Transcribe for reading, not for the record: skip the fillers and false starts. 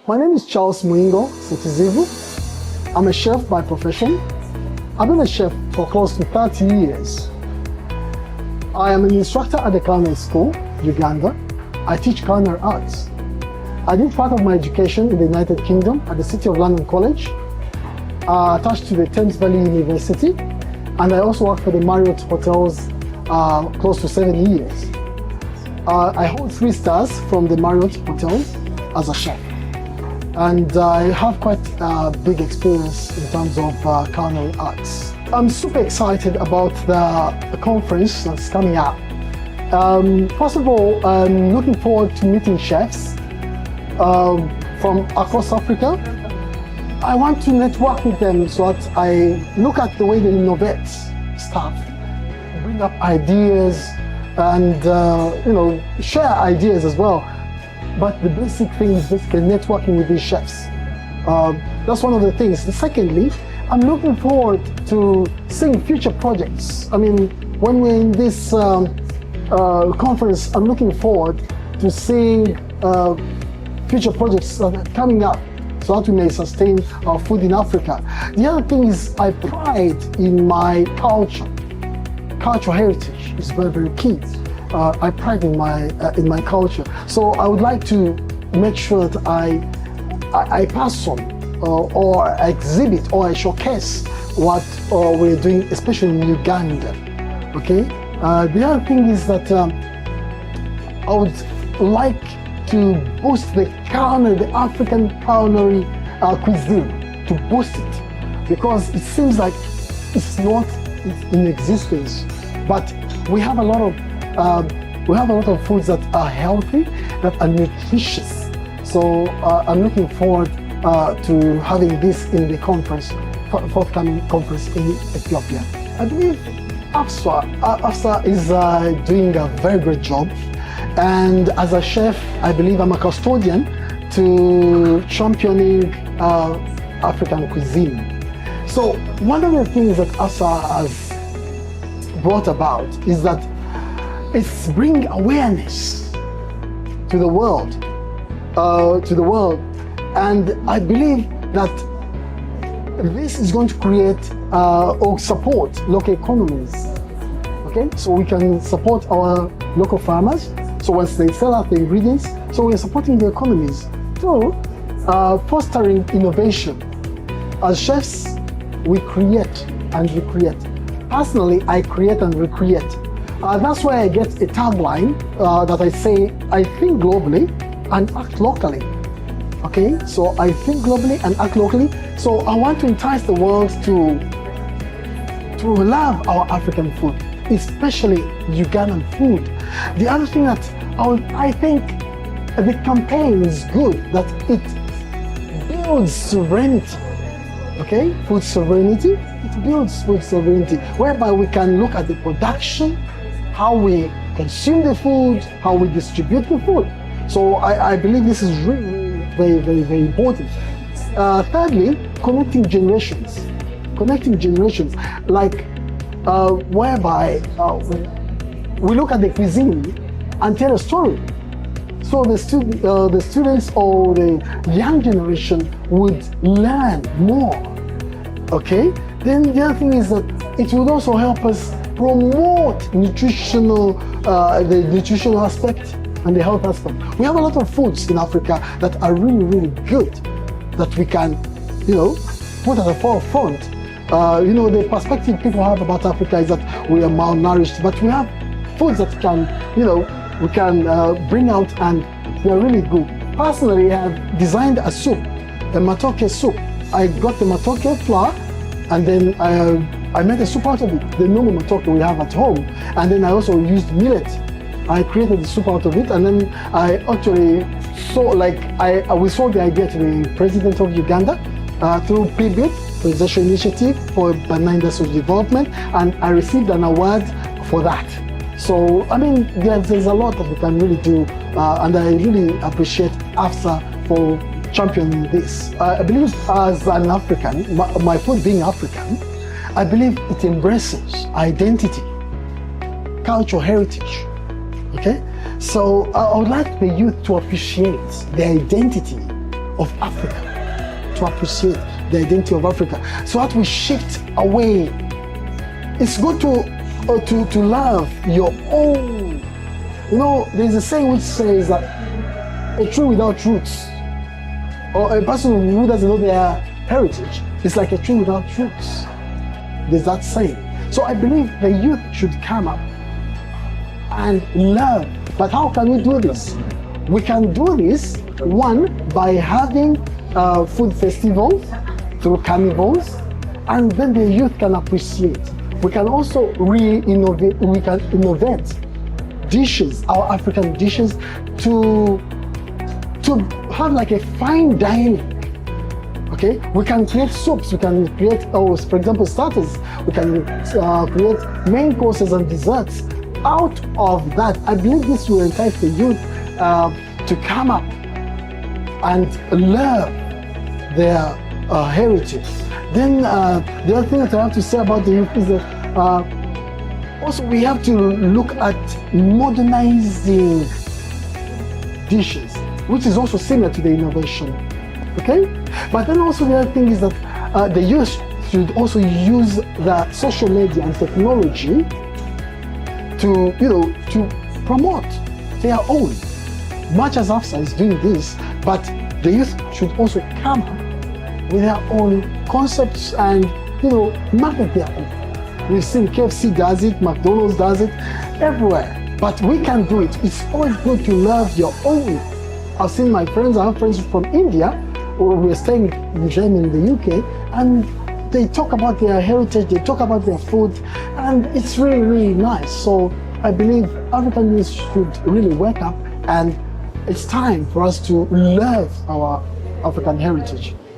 My name is 𝐏𝐚𝐧-𝐀𝐟𝐫𝐬. I'm a chef by profession. I've been a chef for close to 30 years. I am an instructor at the Culinary School, Uganda. I teach culinary arts. I did part of my education in the United Kingdom at the City of London College, attached to the Thames Valley University, and I also worked for the Marriott Hotels close to 7 years. I hold 3 stars from the Marriott Hotel as a chef. And I have quite a big experience in terms of culinary arts. I'm super excited about the conference that's coming up. First of all, I'm looking forward to meeting chefs from across Africa. I want to network with them so that I look at the way they innovate stuff, bring up ideas, and share ideas as well. But the basic thing is basically networking with these chefs. That's one of the things. Secondly, I'm looking forward to seeing future projects. I mean, when we're in this conference, I'm looking forward to seeing future projects that are coming up so that we may sustain our food in Africa. The other thing is I pride in my culture. Cultural heritage is very, very key. I pride in my culture. So I would like to make sure that I pass on or exhibit or I showcase what we're doing, especially in Uganda. Okay. The other thing is that I would like to boost the African culinary cuisine, to boost it, because it seems like it's not in existence, but we have a lot of foods that are healthy, that are nutritious. So I'm looking forward to having this in the forthcoming conference in Ethiopia. I believe AFSA is doing a very great job. And as a chef, I believe I'm a custodian to championing African cuisine. So one of the things that AFSA has brought about is that it's bringing awareness to the world, and I believe that this is going to create or support local economies. Okay, so we can support our local farmers. So once they sell out the ingredients, so we're supporting the economies through fostering innovation. As chefs, we create and recreate. Personally, I create and recreate. That's why I get a tagline that I say, I think globally and act locally. Okay, so I think globally and act locally. So I want to entice the world to love our African food, especially Ugandan food. The other thing that I think the campaign is good, that it builds sovereignty. Okay, food sovereignty, it builds food sovereignty, whereby we can look at the production, how we consume the food, how we distribute the food. So I believe this is really, very, very, very important. Thirdly, connecting generations, like whereby we look at the cuisine and tell a story. So the students or the young generation would learn more. Okay. Then the other thing is that it would also help us promote the nutritional aspect and the health aspect. We have a lot of foods in Africa that are really, really good, that we can, put at the forefront. The perspective people have about Africa is that we are malnourished, but we have foods that can, we can bring out, and they're really good. Personally, I have designed a soup, a matoke soup. I got the matoke flour, and then I made a soup out of it, the normal matoke we have at home. And then I also used millet. I created the soup out of it, and then I actually we sold the idea to the president of Uganda through PBID, Presidential Initiative for Banana Industrial Development, and I received an award for that. So, I mean, there's a lot that we can really do, and I really appreciate AFSA for championing this. I believe as an African, my food being African, I believe it embraces identity, cultural heritage. Okay? So I would like the youth to appreciate the identity of Africa, to appreciate the identity of Africa, so that we shift away. It's good to love your own. You know, there's a saying which says that a tree without roots, or a person who doesn't know their heritage, is like a tree without roots. There's that saying. So I believe the youth should come up and learn. But how can we do this? We can do this, one, by having food festivals through carnivals, and then the youth can appreciate. We can also innovate dishes, our African dishes, to have like a fine dining. Okay, we can create soups, we can create, for example, starters, we can create main courses and desserts. Out of that, I believe this will entice the youth to come up and learn their heritage. Then the other thing that I have to say about the youth is that also we have to look at modernizing dishes, which is also similar to the innovation. Okay? But then also the other thing is that the youth should also use the social media and technology to, to promote their own. Much as AFSA is doing this, but the youth should also come up with their own concepts and, market their own. We've seen KFC does it, McDonald's does it, everywhere. But we can do it. It's always good to love your own. I've seen my friends, I have friends from India, or we're staying with them in the UK, and they talk about their heritage, they talk about their food, and it's really, really nice. So I believe African youth should really wake up, and it's time for us to love our African heritage.